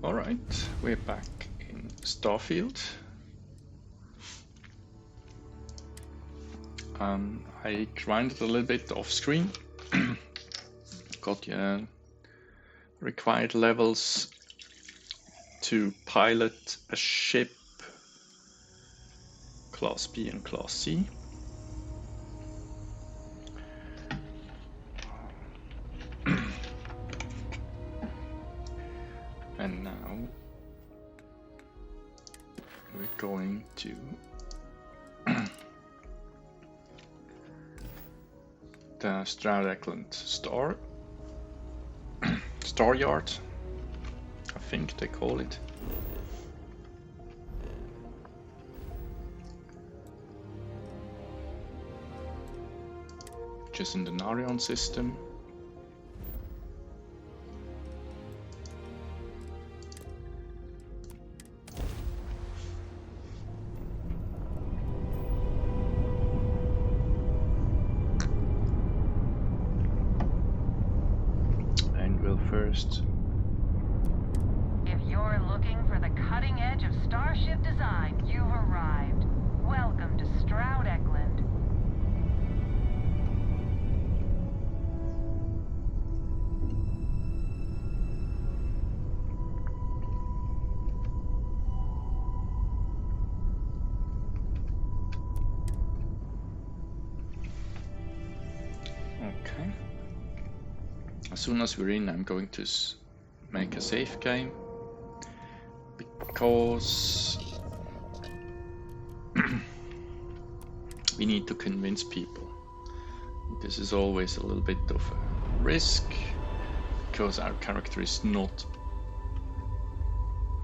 Alright, we're back in Starfield. I grinded a little bit off screen. Got the required levels to pilot a ship Class B and Class C. And now we're going to the Stroud Eckland Star Yard, I think they call it. Just in the Narion system. First. If you're looking for the cutting edge of starship design, you've arrived. Welcome to Stroud Eckland. Okay. As soon as we're in, I'm going to make a save game, because we need to convince people. This is always a little bit of a risk, because our character is not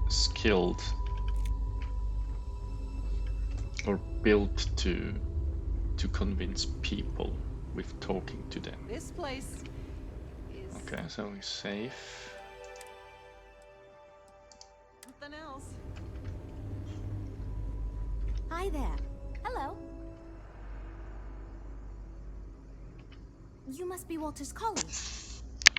skilled or built to convince people with talking to them. This place. Okay, so we're safe. Something else. Hi there. Hello. You must be Walter's colleague.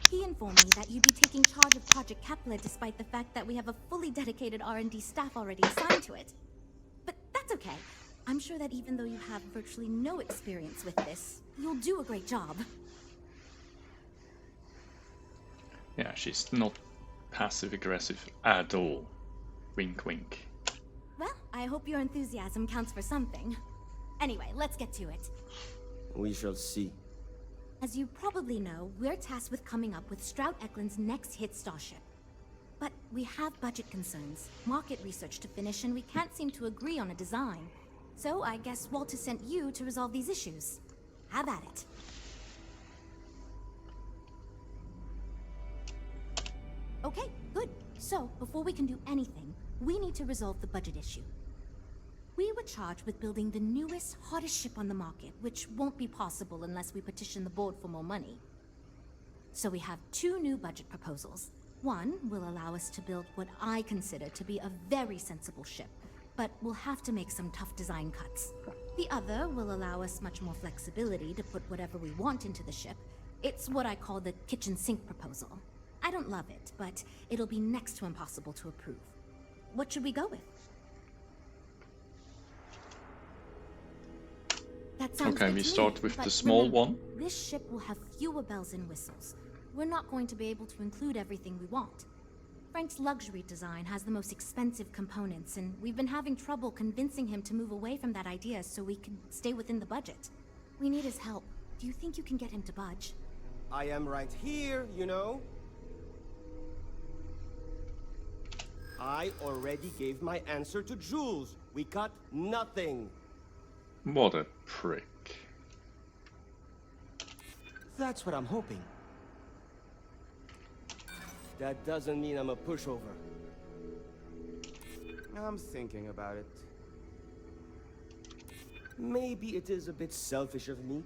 He informed me that you'd be taking charge of Project Kepler despite the fact that we have a fully dedicated R&D staff already assigned to it. But that's okay. I'm sure that even though you have virtually no experience with this, you'll do a great job. Yeah, she's not passive-aggressive at all. Wink, wink. Well, I hope your enthusiasm counts for something. Anyway, let's get to it. We shall see. As you probably know, we're tasked with coming up with Stroud Eckland's next hit starship. But we have budget concerns, market research to finish, and we can't seem to agree on a design. So I guess Walter sent you to resolve these issues. Have at it. Okay, good. So, before we can do anything, we need to resolve the budget issue. We were charged with building the newest, hottest ship on the market, which won't be possible unless we petition the board for more money. So we have two new budget proposals. One will allow us to build what I consider to be a very sensible ship, but we'll have to make some tough design cuts. The other will allow us much more flexibility to put whatever we want into the ship. It's what I call the kitchen sink proposal. I don't love it, but it'll be next to impossible to approve. What should we go with? That sounds Okay, good we to start me, with but the small remember, one. This ship will have fewer bells and whistles. We're not going to be able to include everything we want. Frank's luxury design has the most expensive components, and we've been having trouble convincing him to move away from that idea so we can stay within the budget. We need his help. Do you think you can get him to budge? I am right here, you know. I already gave my answer to Jules. We got nothing. What a prick. That's what I'm hoping. That doesn't mean I'm a pushover. I'm thinking about it. Maybe it is a bit selfish of me.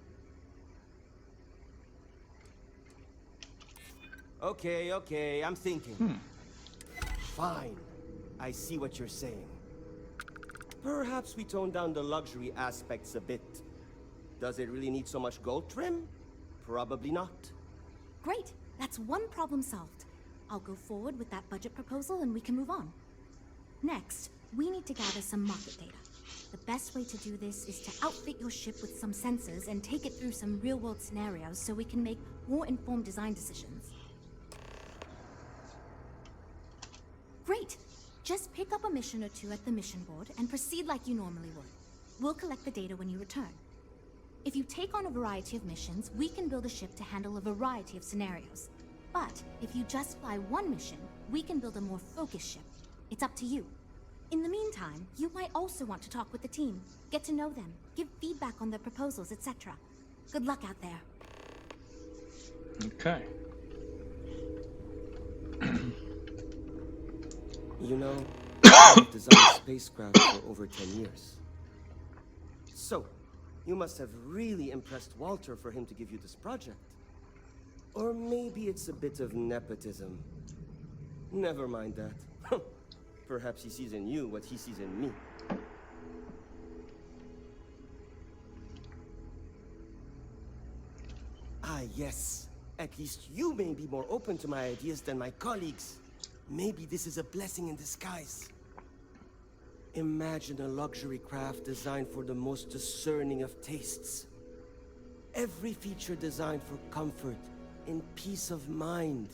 Okay, I'm thinking. Fine. I see what you're saying. Perhaps we tone down the luxury aspects a bit. Does it really need so much gold trim? Probably not. Great. That's one problem solved. I'll go forward with that budget proposal and we can move on. Next, we need to gather some market data. The best way to do this is to outfit your ship with some sensors and take it through some real-world scenarios so we can make more informed design decisions. Great! Just pick up a mission or two at the mission board and proceed like you normally would. We'll collect the data when you return. If you take on a variety of missions, we can build a ship to handle a variety of scenarios. But if you just fly one mission, we can build a more focused ship. It's up to you. In the meantime, you might also want to talk with the team, get to know them, give feedback on their proposals, etc. Good luck out there. Okay. You know, I've designed spacecraft for over 10 years. So, you must have really impressed Walter for him to give you this project. Or maybe it's a bit of nepotism. Never mind that. Perhaps he sees in you what he sees in me. Ah, yes. At least you may be more open to my ideas than my colleagues. Maybe this is a blessing in disguise. Imagine a luxury craft designed for the most discerning of tastes. Every feature designed for comfort and peace of mind.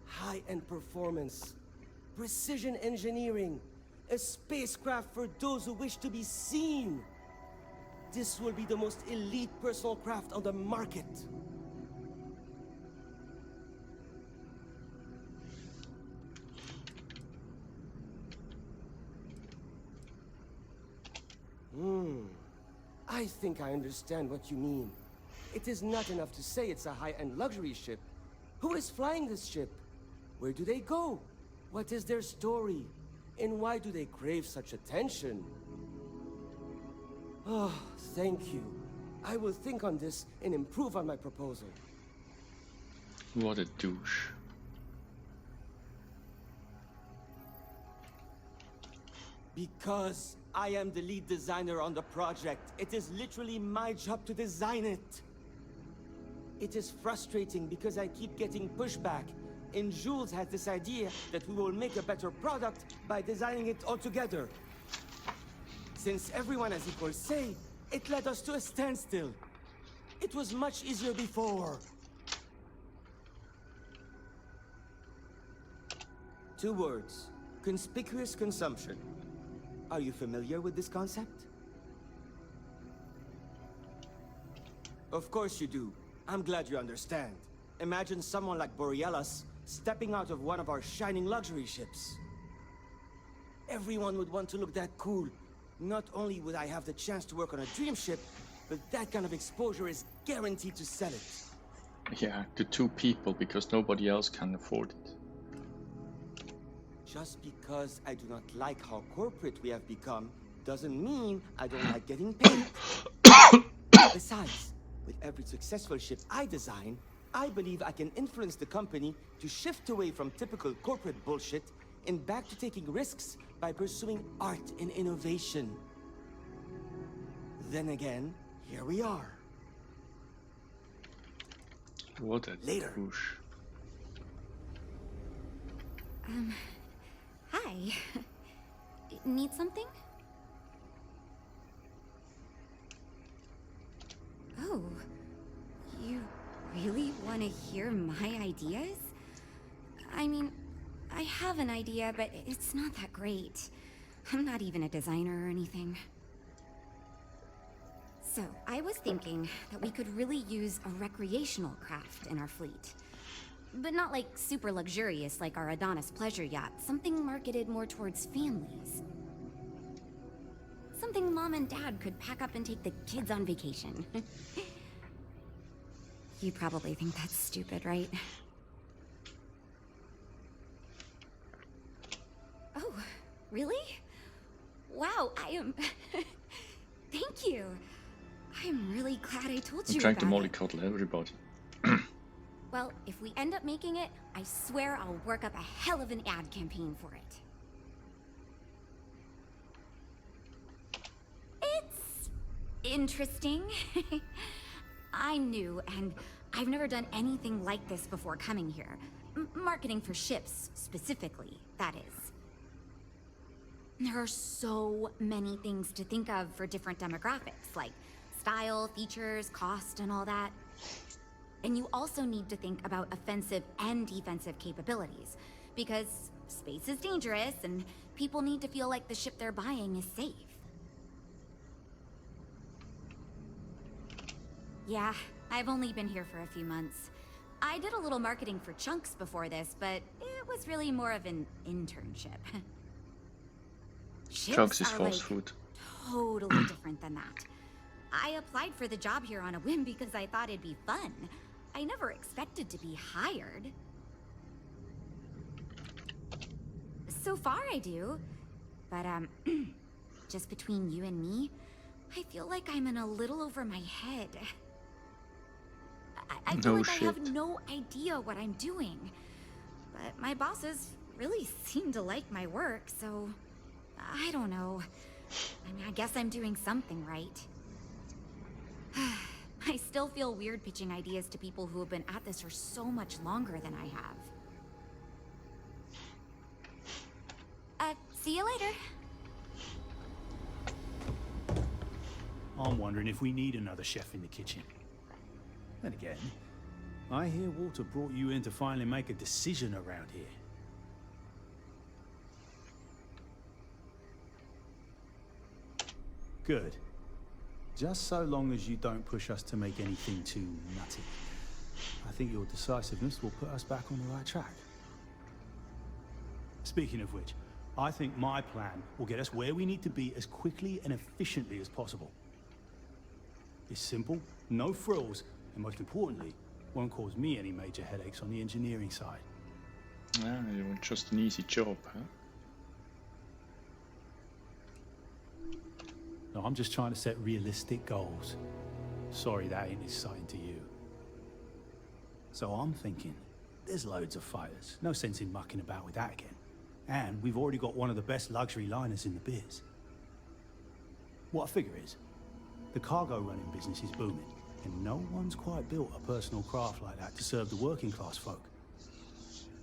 High-end performance, precision engineering, a spacecraft for those who wish to be seen. This will be the most elite personal craft on the market. I think I understand what you mean. It is not enough to say it's a high-end luxury ship. Who is flying this ship? Where do they go? What is their story? And why do they crave such attention? Oh, thank you. I will think on this and improve on my proposal. What a douche. Because I am the lead designer on the project. It is literally my job to design it. It is frustrating because I keep getting pushback. And Jules has this idea that we will make a better product by designing it all together. Since everyone has equal say, it led us to a standstill. It was much easier before. 2 words. Conspicuous consumption. Are you familiar with this concept? Of course you do. I'm glad you understand. Imagine someone like Borealis stepping out of one of our shining luxury ships. Everyone would want to look that cool. Not only would I have the chance to work on a dream ship, but that kind of exposure is guaranteed to sell it. Yeah, to 2 people because nobody else can afford it. Just because I do not like how corporate we have become, doesn't mean I don't like getting paid. Besides, with every successful ship I design, I believe I can influence the company to shift away from typical corporate bullshit and back to taking risks by pursuing art and innovation. Then again, here we are. What a Later. douche. Hi. Need something? Oh, you really want to hear my ideas? I mean, I have an idea, but it's not that great. I'm not even a designer or anything. So, I was thinking that we could really use a recreational craft in our fleet. But not like super luxurious like our Adonis pleasure yacht. Something marketed more towards families. Something Mom and Dad could pack up and take the kids on vacation. You probably think that's stupid, right? Oh, really? Wow, I am... Thank you. I'm really glad I told I'm you trying to about it. mollycoddle everybody. Well, if we end up making it, I swear I'll work up a hell of an ad campaign for it. It's interesting. I'm new, and I've never done anything like this before coming here. Marketing for ships, specifically, that is. There are so many things to think of for different demographics, like style, features, cost, and all that. And you also need to think about offensive and defensive capabilities, because space is dangerous, and people need to feel like the ship they're buying is safe. Yeah, I've only been here for a few months. I did a little marketing for Chunks before this, but it was really more of an internship. Chunks is Ships are fast like food. totally different than that. I applied for the job here on a whim because I thought it'd be fun. I never expected to be hired. So far I do. But just between you and me, I feel like I'm in a little over my head. I feel No like I have shit. no idea what I'm doing. But my bosses really seem to like my work, so I don't know. I mean, I guess I'm doing something right. I still feel weird pitching ideas to people who have been at this for so much longer than I have. See you later. I'm wondering if we need another chef in the kitchen. Then again, I hear Walter brought you in to finally make a decision around here. Good. Just so long as you don't push us to make anything too nutty. I think your decisiveness will put us back on the right track. Speaking of which, I think my plan will get us where we need to be as quickly and efficiently as possible. It's simple, no frills, and most importantly, won't cause me any major headaches on the engineering side. Ah, you want just an easy job, huh? No, I'm just trying to set realistic goals. Sorry that ain't exciting to you. So I'm thinking, there's loads of fighters. No sense in mucking about with that again. And we've already got one of the best luxury liners in the biz. What I figure is, the cargo running business is booming, and no one's quite built a personal craft like that to serve the working class folk.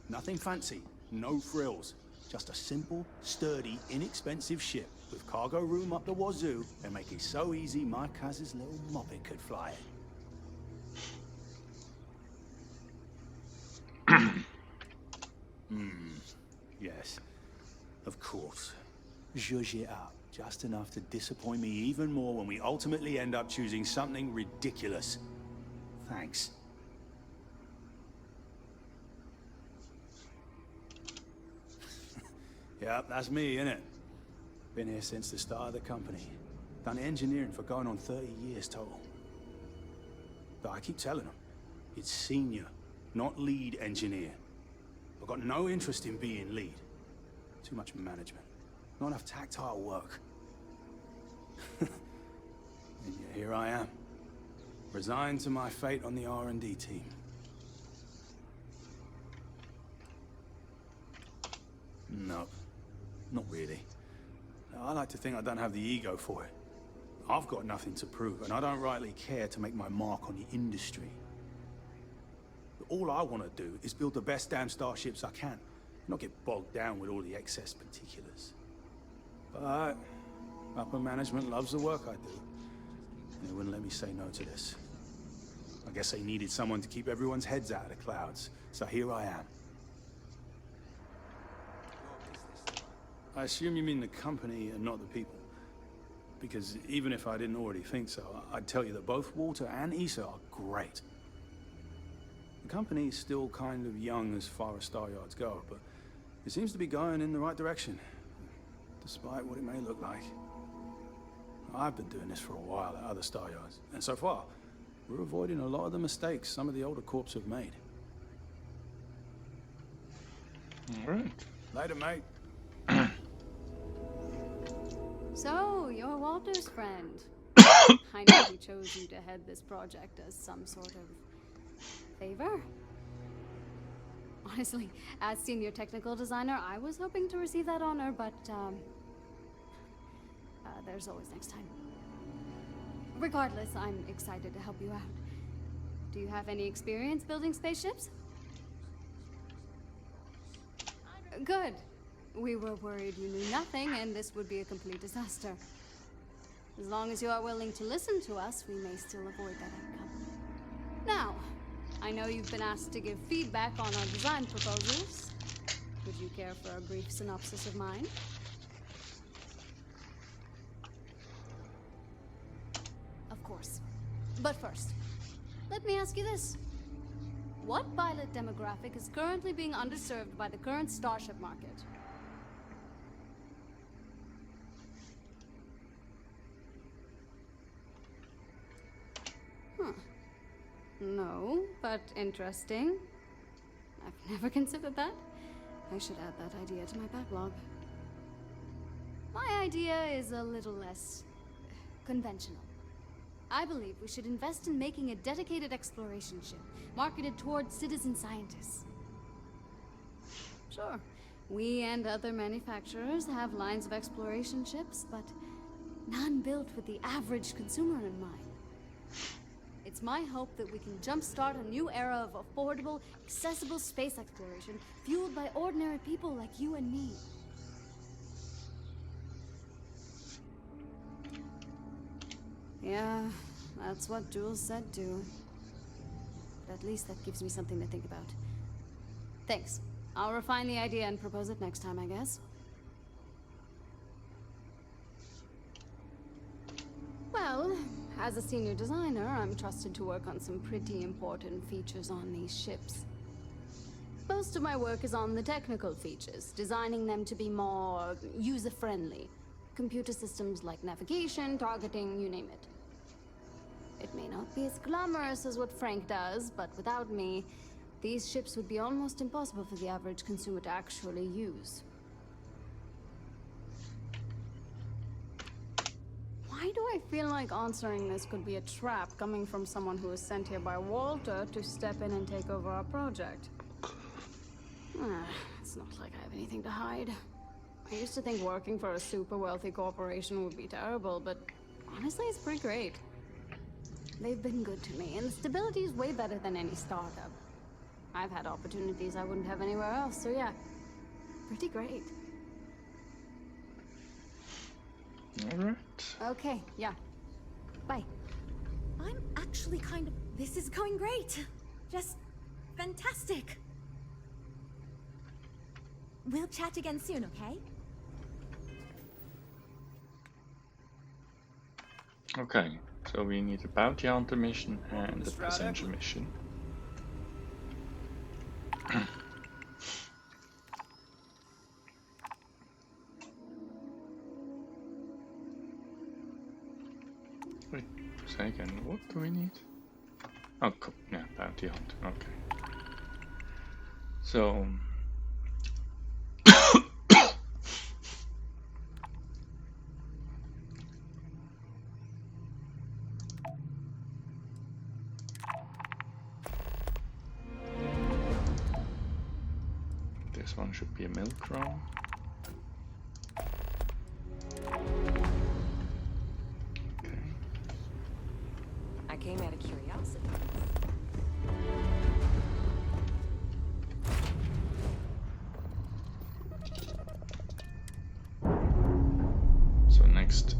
Nothing fancy, no frills. Just a simple, sturdy, inexpensive ship with cargo room up the wazoo and make it so easy my cousin's little moppet could fly it. Yes, of course. Zhuzh it up, just enough to disappoint me even more when we ultimately end up choosing something ridiculous. Thanks. Yep, that's me, innit? Been here since the start of the company. Done engineering for going on 30 years total. But I keep telling them, it's senior, not lead engineer. I've got no interest in being lead. Too much management. Not enough tactile work. And yet here I am. Resigned to my fate on the R&D team. Nope. Not really. I like to think I don't have the ego for it. I've got nothing to prove, and I don't rightly care to make my mark on the industry. But all I want to do is build the best damn starships I can, not get bogged down with all the excess particulars. But upper management loves the work I do, and they wouldn't let me say no to this. I guess they needed someone to keep everyone's heads out of the clouds, so here I am. I assume you mean the company and not the people. Because even if I didn't already think so, I'd tell you that both Walter and Issa are great. The company's still kind of young as far as Star Yards go, but it seems to be going in the right direction, despite what it may look like. I've been doing this for a while at other Star Yards, and so far, we're avoiding a lot of the mistakes some of the older corps have made. All right. Later, mate. So, you're Walter's friend. I know he chose you to head this project as some sort of favor. Honestly, as senior technical designer, I was hoping to receive that honor, but there's always next time. Regardless, I'm excited to help you out. Do you have any experience building spaceships? Good. We were worried you knew nothing and this would be a complete disaster. As long as you are willing to listen to us, we may still avoid that outcome. Now, I know you've been asked to give feedback on our design proposals. Would you care for a brief synopsis of mine? Of course. But first, let me ask you this. What pilot demographic is currently being underserved by the current starship market? Huh. No, but interesting. I've never considered that. I should add that idea to my backlog. My idea is a little less conventional. I believe we should invest in making a dedicated exploration ship, marketed towards citizen scientists. Sure, we and other manufacturers have lines of exploration ships, but none built with the average consumer in mind. It's my hope that we can jumpstart a new era of affordable, accessible space exploration, fueled by ordinary people like you and me. Yeah, that's what Jules said too. But at least that gives me something to think about. Thanks. I'll refine the idea and propose it next time, I guess. Well, as a senior designer, I'm trusted to work on some pretty important features on these ships. Most of my work is on the technical features, designing them to be more user-friendly. Computer systems like navigation, targeting, you name it. It may not be as glamorous as what Frank does, but without me, these ships would be almost impossible for the average consumer to actually use. Why do I feel like answering this could be a trap coming from someone who was sent here by Walter to step in and take over our project? It's not like I have anything to hide. I used to think working for a super wealthy corporation would be terrible, but honestly, it's pretty great. They've been good to me, and the stability is way better than any startup. I've had opportunities I wouldn't have anywhere else, so yeah, pretty great. All right. Okay, yeah. Bye. I'm actually kind of... This is going great. Just fantastic. We'll chat again soon, okay? Okay, so we need a bounty hunter mission and a Mr. passenger mission. Wait, say again, what do we need? Oh, cool. Yeah, bounty hunter, okay. So... This one should be a milk run. Okay. I came out of curiosity. So next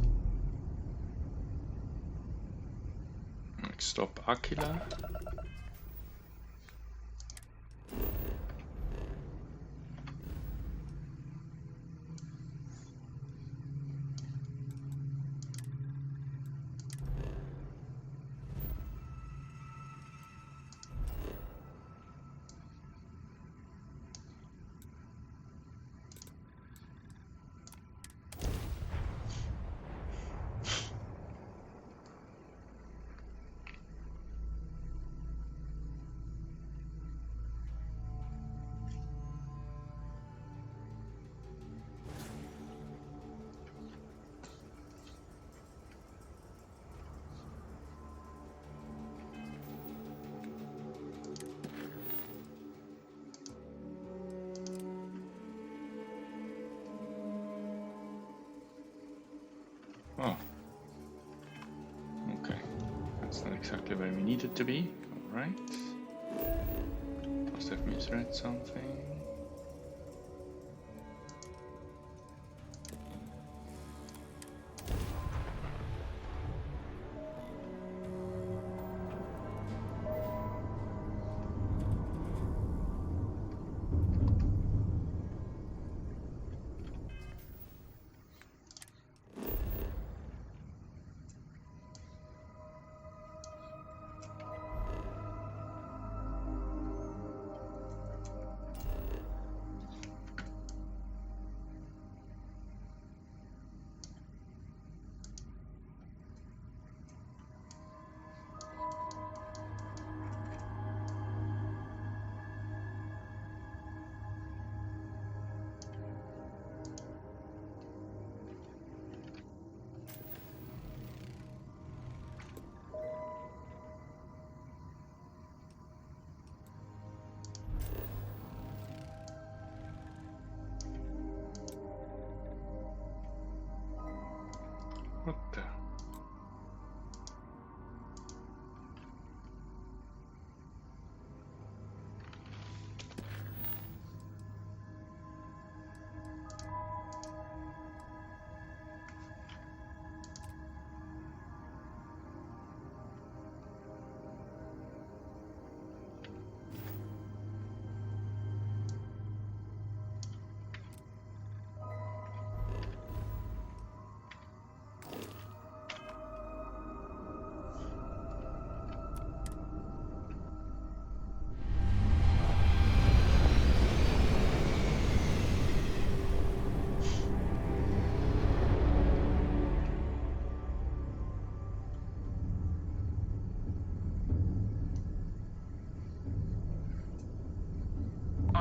stop Aquila. Oh. Okay. That's not exactly where we need it to be. Alright. Must have misread something.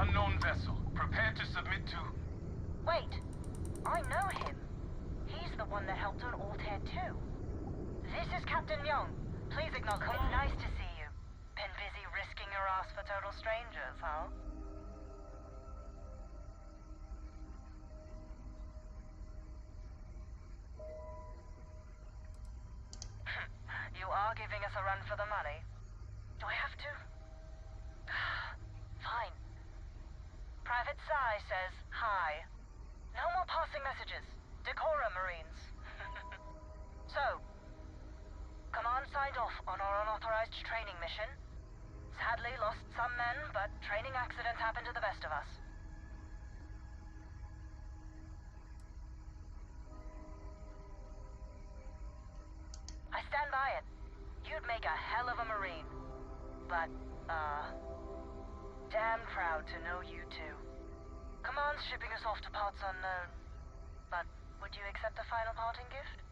Unknown vessel. Prepare to submit to... Wait, I know him. He's the one that helped on Altair 2. This is Captain Young. Please acknowledge. It's nice to see you. Been busy risking your ass for total strangers, huh? You are giving us a run for the money. Do I have to? Fine. Private Psy says hi. No more passing messages. Decorum, Marines. So, Command signed off on our unauthorized training mission. Sadly lost some men, but training accidents happen to the best of us. I stand by it. You'd make a hell of a Marine. But, damn proud to know you two. Command's shipping us off to parts unknown. But would you accept a final parting gift?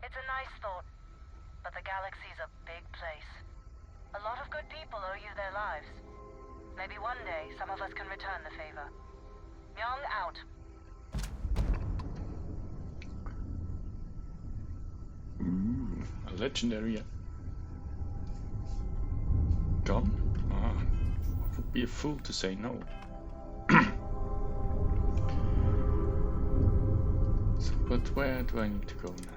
It's a nice thought, but the galaxy's a big place. A lot of good people owe you their lives. Maybe one day some of us can return the favor. Young out. A legendary gun? Ah, I would be a fool to say no. So, but where do I need to go now?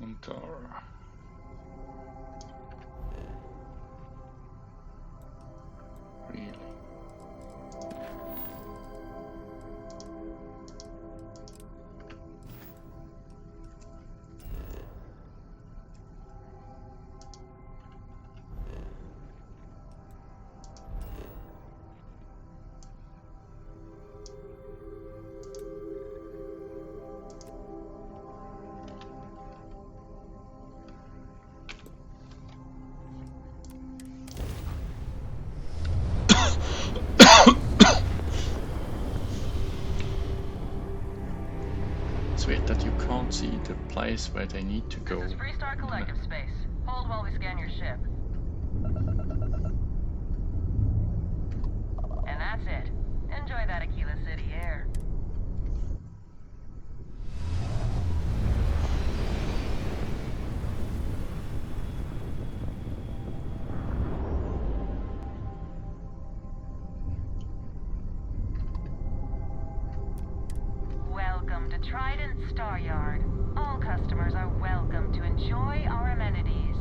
Montara. Really? It's weird that you can't see the place where they need to go. This is Freestar Collective Space. Hold while we scan your ship. And that's it. Enjoy that Aquila City air. Welcome to Trident Star Yard. All customers are welcome to enjoy our amenities.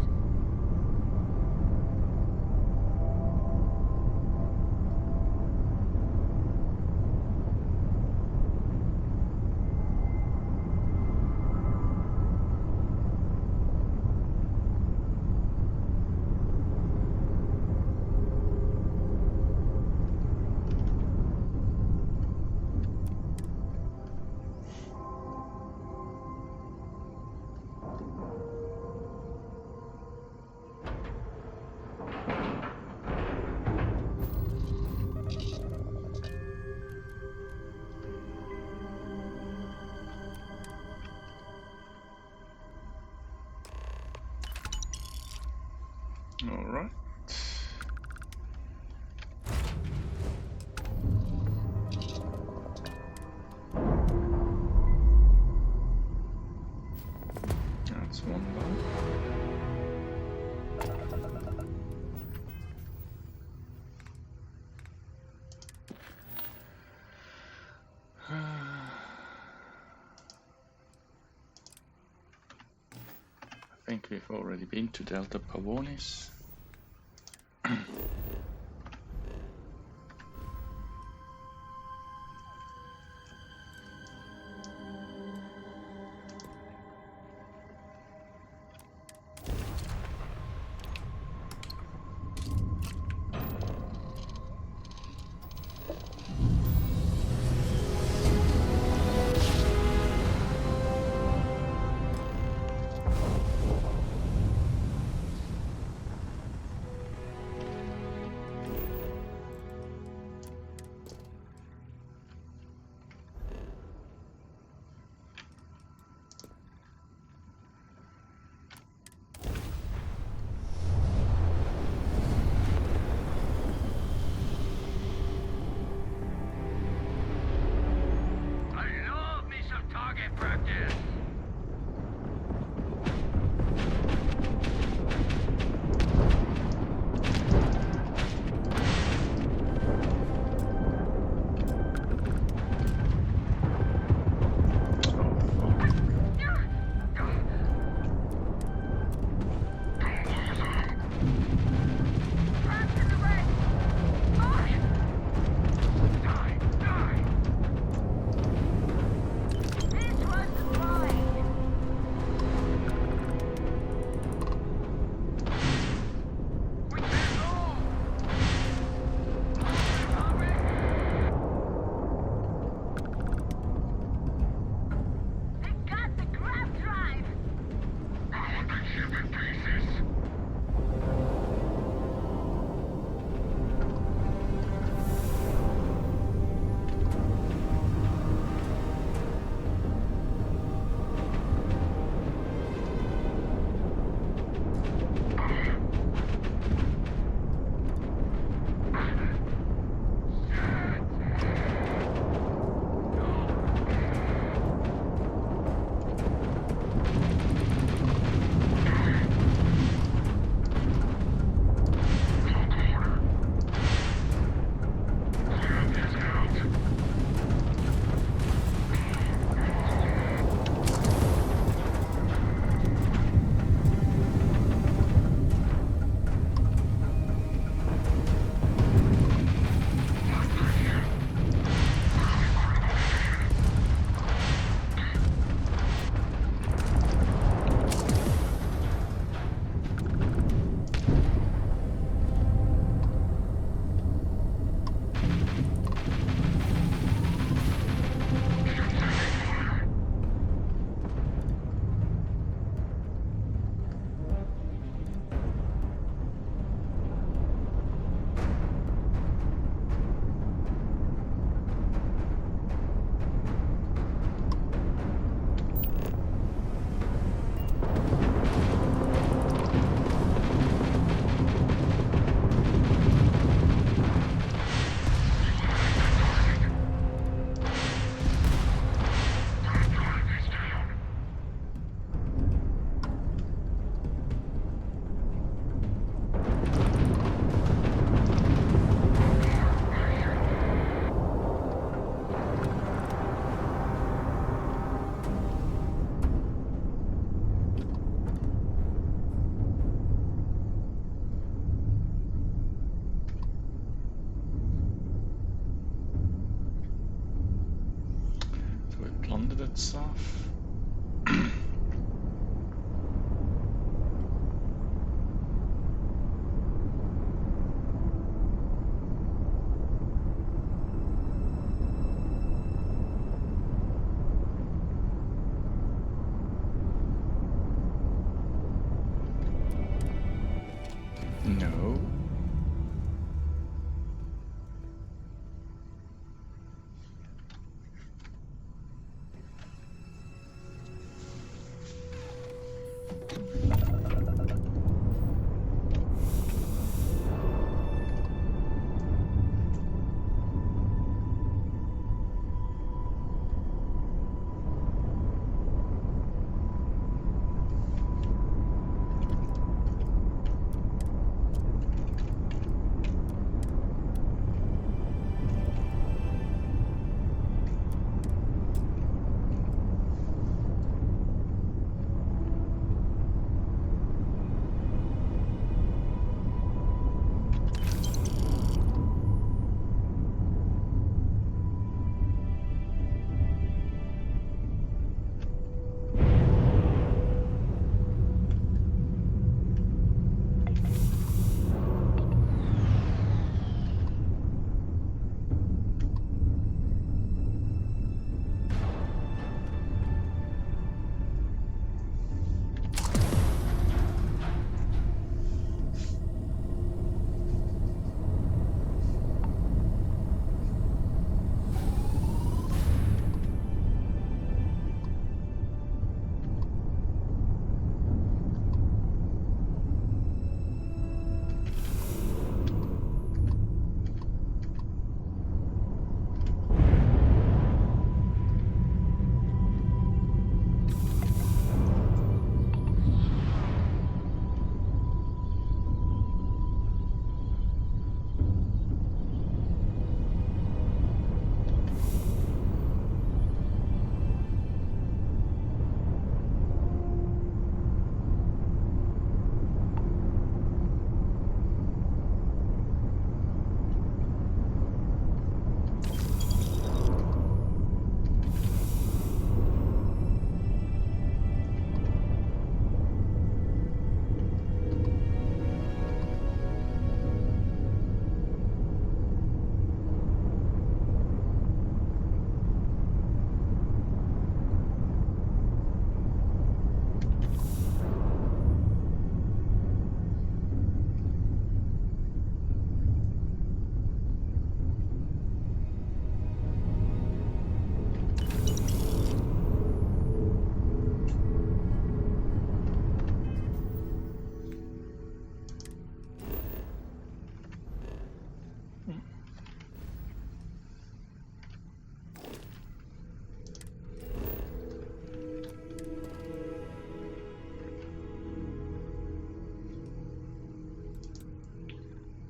All right. That's one done. I think we've already been to Delta Pavonis.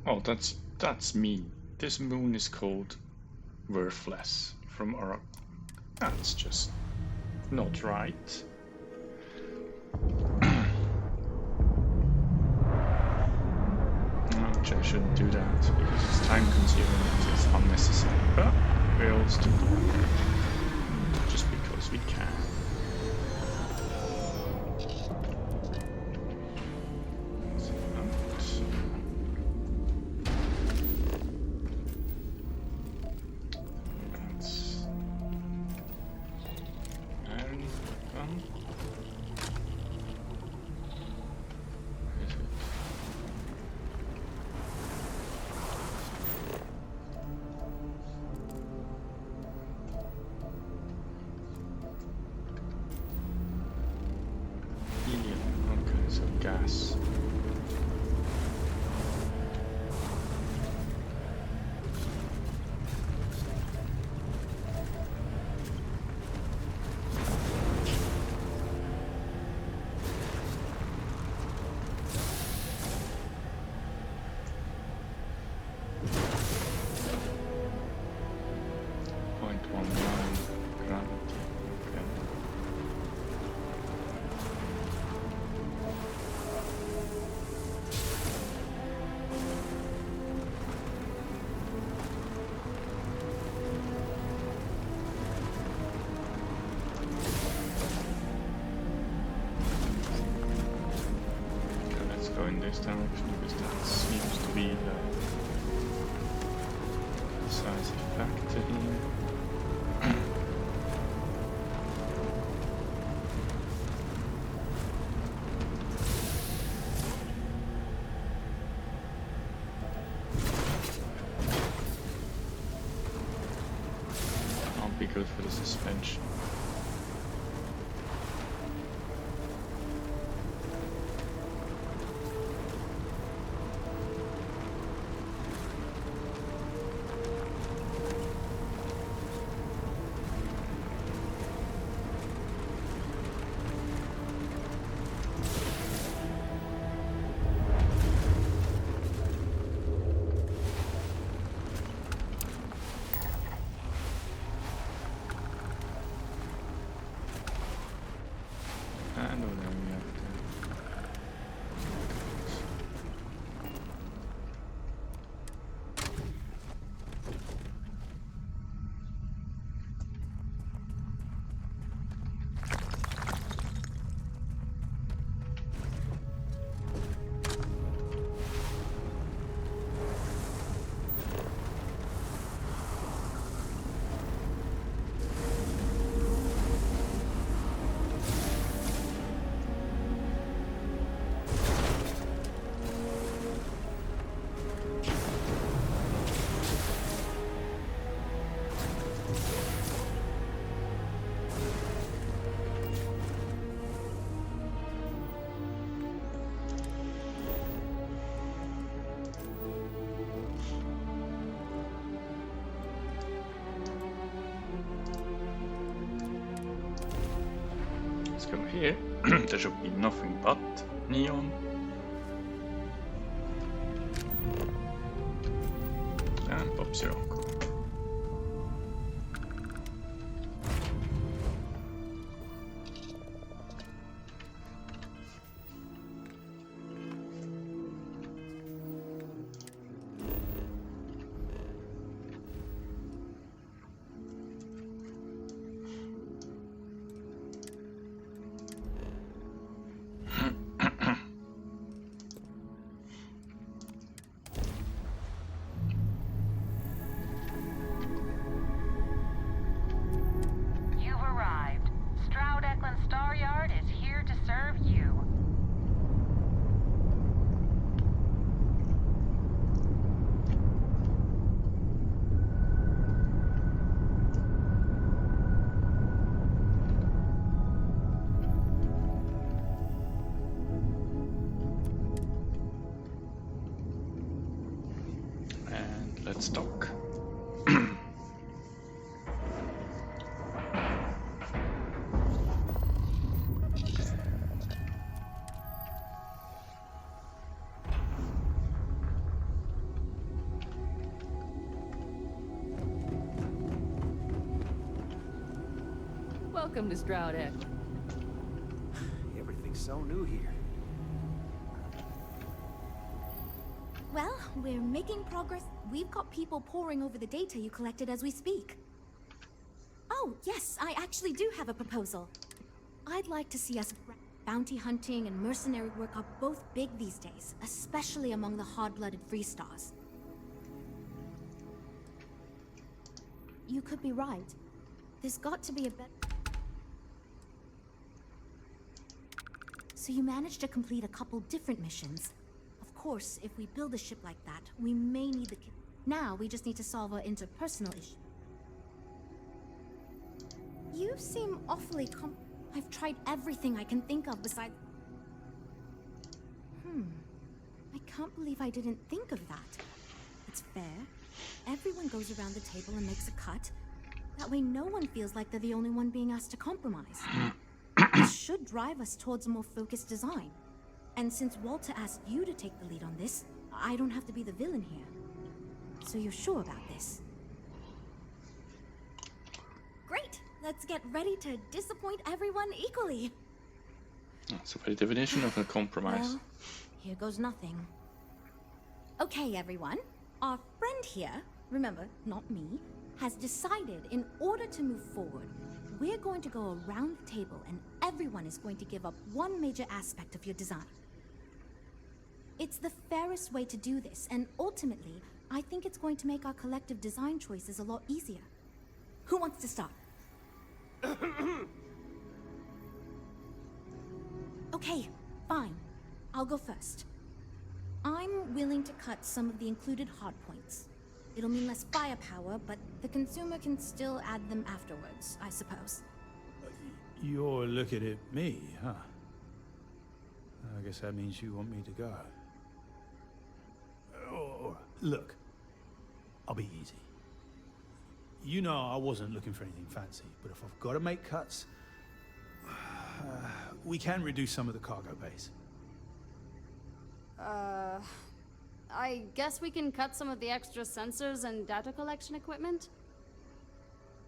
Oh, that's mean. This moon is called Worthless from our. That's just not right. Actually, I shouldn't do that because it's time consuming. It's unnecessary. But we'll still do it just because we can. Gas. In this direction because that seems to be the decisive factor here. Can't be good for the suspension. Go here. There should be nothing but neon. And Bob Sirocco. Let's dock. Welcome to Stroud Equity. Everything's so new here. Well, we're making progress. We've got people poring over the data you collected as we speak. Oh, yes, I actually do have a proposal. I'd like to see us... Bounty hunting and mercenary work are both big these days, especially among the hard-blooded Freestars. You could be right. There's got to be a better... So you managed to complete a couple different missions. Of course, if we build a ship like that, we may need the... Now, we just need to solve our interpersonal issue. You seem awfully I've tried everything I can think of besides... I can't believe I didn't think of that. It's fair. Everyone goes around the table and makes a cut. That way no one feels like they're the only one being asked to compromise. This should drive us towards a more focused design. And since Walter asked you to take the lead on this, I don't have to be the villain here. So you're sure about this? Great! Let's get ready to disappoint everyone equally. That's the very definition of a compromise. Well, here goes nothing. Okay, everyone. Our friend here, remember, not me, has decided in order to move forward, we're going to go around the table and everyone is going to give up one major aspect of your design. It's the fairest way to do this, and ultimately, I think it's going to make our collective design choices a lot easier. Who wants to start? Okay, fine. I'll go first. I'm willing to cut some of the included hardpoints. It'll mean less firepower, but the consumer can still add them afterwards, I suppose. You're looking at me, huh? I guess that means you want me to go. Oh, look, I'll be easy. You know I wasn't looking for anything fancy, but if I've got to make cuts, we can reduce some of the cargo base. I guess we can cut some of the extra sensors and data collection equipment?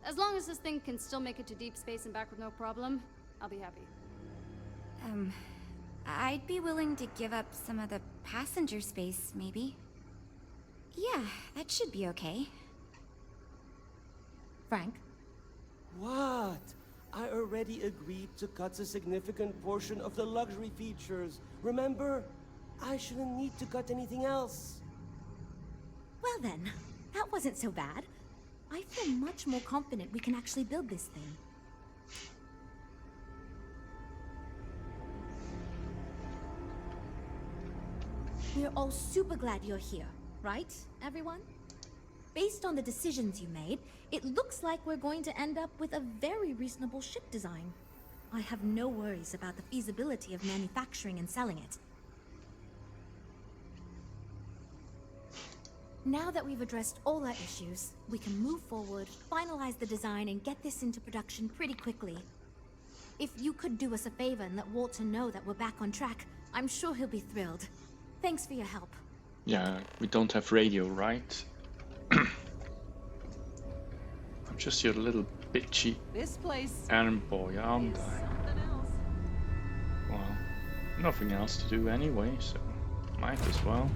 As long as this thing can still make it to deep space and back with no problem, I'll be happy. I'd be willing to give up some of the passenger space, maybe. Yeah, that should be okay. Frank? What? I already agreed to cut a significant portion of the luxury features. Remember? I shouldn't need to cut anything else. Well then, that wasn't so bad. I feel much more confident we can actually build this thing. We're all super glad you're here, right, everyone? Based on the decisions you made, it looks like we're going to end up with a very reasonable ship design. I have no worries about the feasibility of manufacturing and selling it. Now that we've addressed all our issues, we can move forward, finalize the design, and get this into production pretty quickly. If you could do us a favor and let Walter know that we're back on track, I'm sure he'll be thrilled. Thanks for your help. Yeah, we don't have radio, right? I'm just your little bitchy This place errand boy, aren't is I? something else. Well, nothing else to do anyway, so might as well.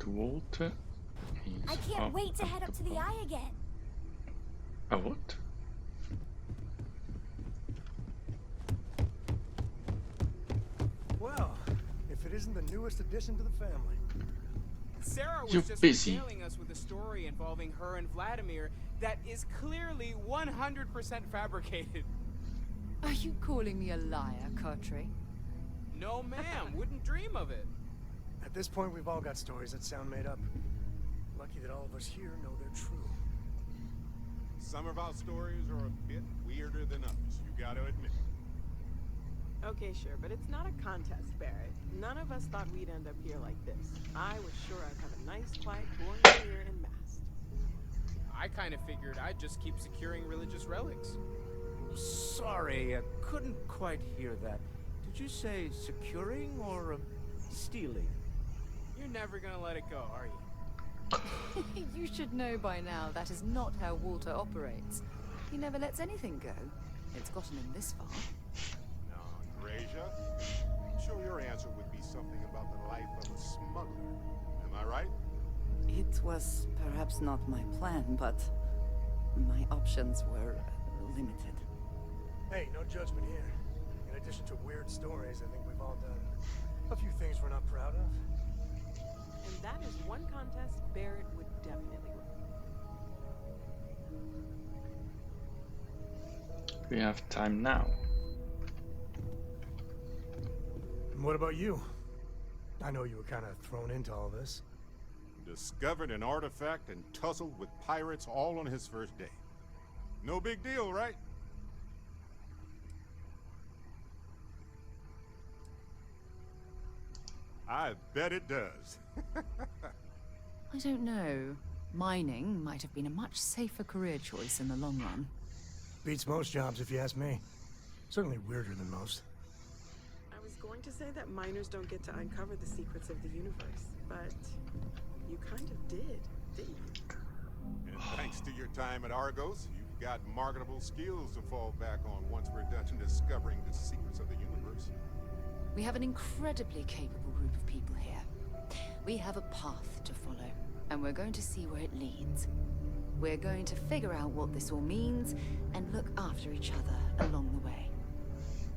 Walter. I can't wait to head up to the eye again. A what? isn't the newest addition to the family. Sarah was You're just busy. regaling us with a story involving her and Vladimir that is clearly 100% fabricated. Are you calling me a liar, Cartray? No, ma'am. Wouldn't dream of it. At this point, we've all got stories that sound made up. Lucky that all of us here know they're true. Some of our stories are a bit weirder than others, you gotta admit. Okay, sure, but it's not a contest, Barrett. None of us thought we'd end up here like this. I was sure I'd have a nice, quiet, boring career in Mast. I kind of figured I'd just keep securing religious relics. Sorry, I couldn't quite hear that. Did you say securing or stealing? You're never gonna let it go, are you? You should know by now that is not how Walter operates. He never lets anything go. It's gotten him this far. Now, Gracia, I'm sure your answer would be something about the life of a smuggler. Am I right? It was perhaps not my plan, but my options were limited. Hey, no judgment here. In addition to weird stories, I think we've all done a few things we're not proud of. And that is one contest Barrett would definitely win. We have time now. And what about you? I know you were kind of thrown into all this. Discovered an artifact and tussled with pirates all on his first day. No big deal, right? I bet it does. I don't know. Mining might have been a much safer career choice in the long run. Beats most jobs, if you ask me. Certainly weirder than most. I was going to say that miners don't get to uncover the secrets of the universe, but you kind of did, didn't you? And thanks to your time at Argos, you've got marketable skills to fall back on once we're done discovering the secrets of the universe. We have an incredibly capable group of people here. We have a path to follow, and we're going to see where it leads. We're going to figure out what this all means, and look after each other along the way.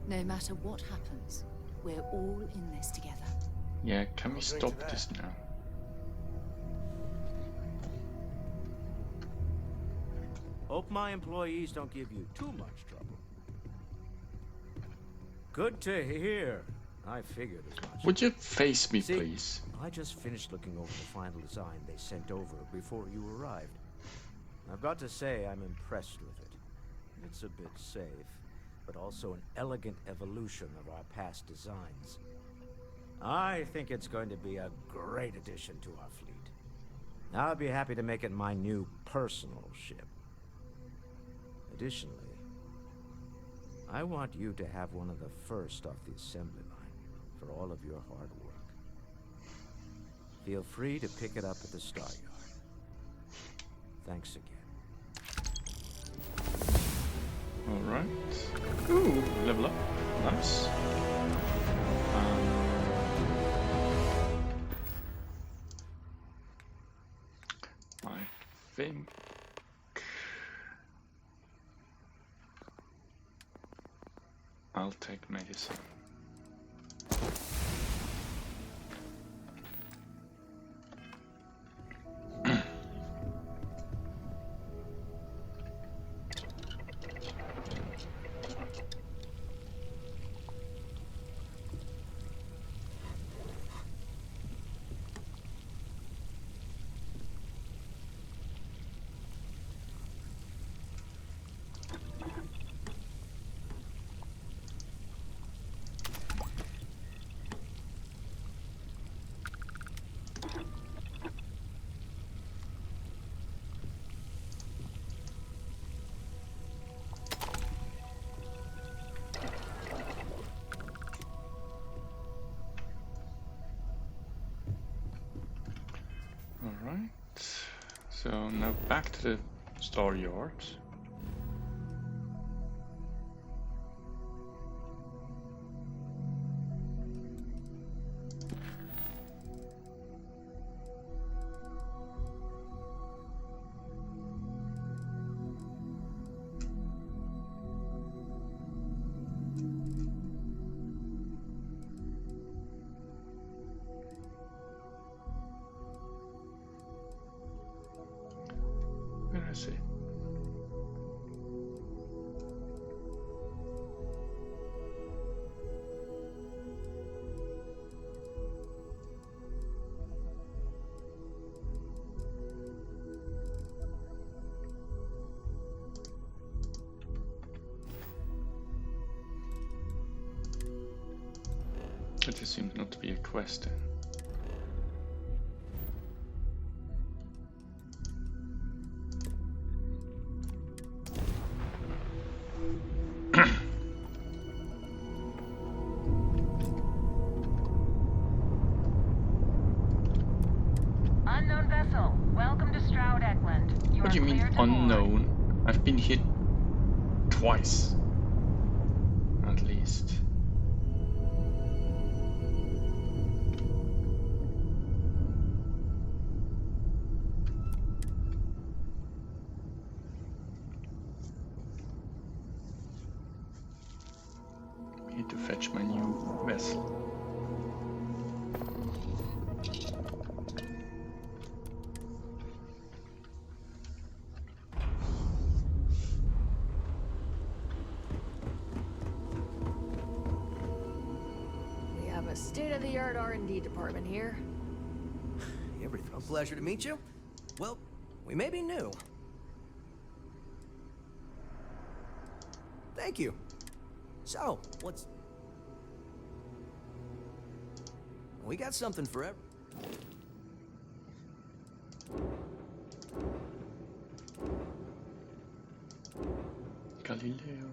No matter what happens, we're all in this together. Yeah, can we stop this now? Hope my employees don't give you too much trouble. Good to hear. I figured as much. Would you face me, See, please? I just finished looking over the final design they sent over before you arrived. I've got to say I'm impressed with it. It's a bit safe, but also an elegant evolution of our past designs. I think it's going to be a great addition to our fleet. I'll be happy to make it my new personal ship. Additionally, I want you to have one of the first off the assembly line for all of your hard work. Feel free to pick it up at the Star Yard. Thanks again. Alright. Ooh, level up. Nice. I think... I'll take medicine. Alright, so now back to the Star Yard. I see. But there seems not to be a quest then. Unknown vessel, welcome to Stroud Eklund. What do you mean unknown? I've been hit twice, at least. Need to fetch my new vessel. We have a state-of-the-art R&D department here. Everything. A pleasure to meet you. Well, we may be new. Thank you. So, what's... We got something for every... Galileo.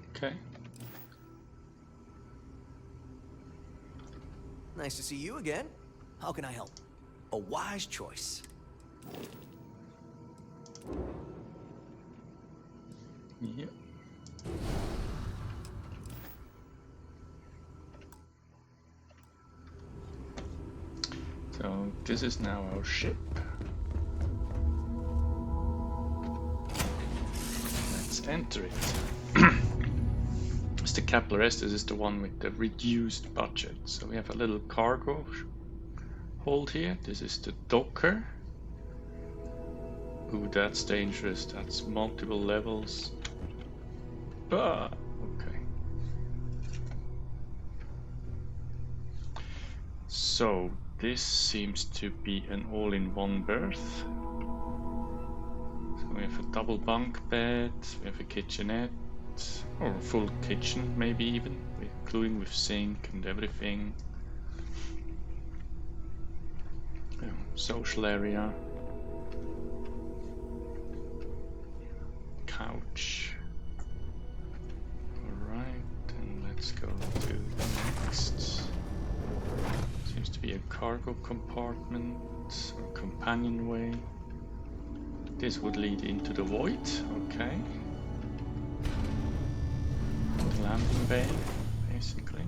Okay. Nice to see you again. How can I help? A wise choice. Yep. So this is now our ship. Let's enter it. It's the Kepler S. This is the one with the reduced budget. So we have a little cargo hold here. This is the docker. Ooh, that's dangerous. That's multiple levels. But okay. So this seems to be an all-in-one berth. So we have a double bunk bed, we have a kitchenette, or a full kitchen maybe even, including with sink and everything. Social area. Couch. Alright, and let's go to the next. Seems to be a cargo compartment or companionway. This would lead into the void, okay. The landing bay, basically.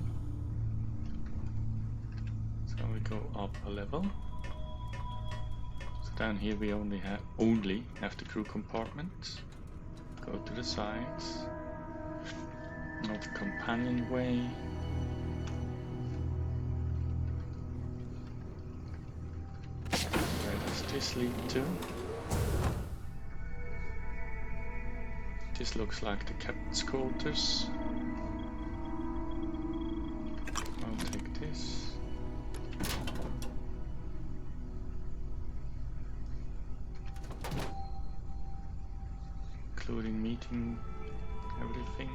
So we go up a level. So down here we only have the crew compartment. Go to the sides. Another companionway. Where does this lead to? This looks like the captain's quarters. I'll take this. Including meeting everything.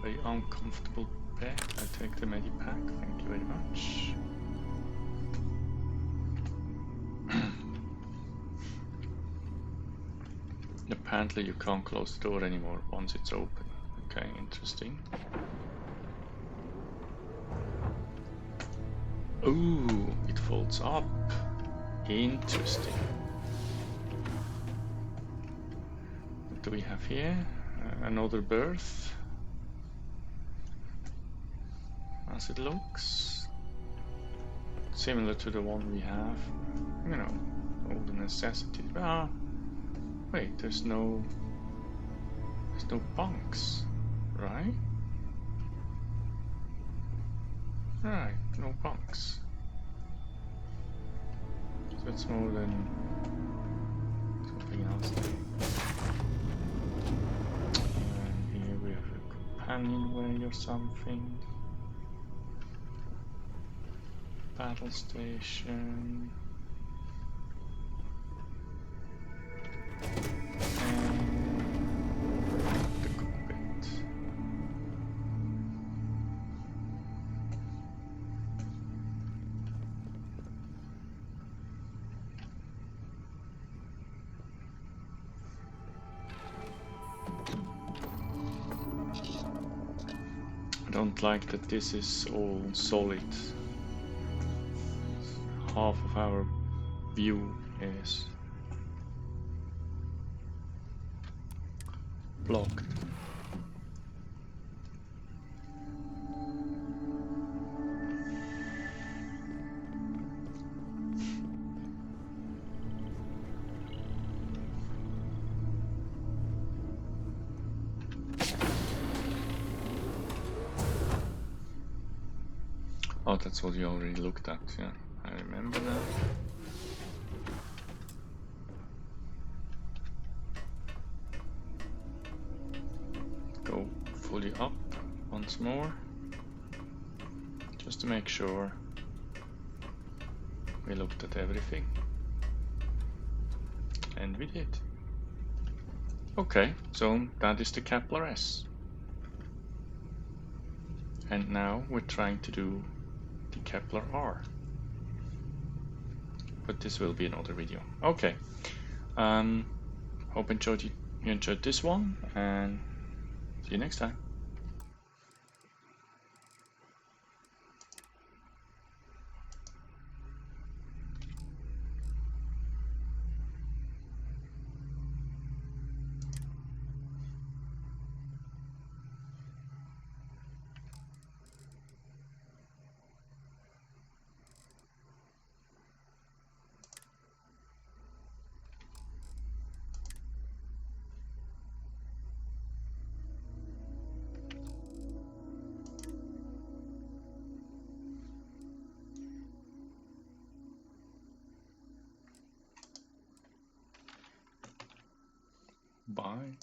Very uncomfortable bed. I take the medipack, thank you very much. Apparently you can't close the door anymore once it's open. Okay, interesting. Ooh, it folds up. Interesting. What do we have here? Another berth. As it looks. Similar to the one we have. You know, all the necessities. Ah, wait, there's no bunks, right? Right, no bunks. That's more than something else. And here we have a companionway or something. Battle station. And the cockpit. I don't like that this is all solid. Half of our view is blocked. Oh, that's what you already looked at, yeah. I remember that. Go fully up once more, just to make sure we looked at everything. And we did. Okay, so that is the Kepler S. And now we're trying to do the Kepler R. But this will be another video. Okay. Hope you enjoyed this one, and see you next time. Bye.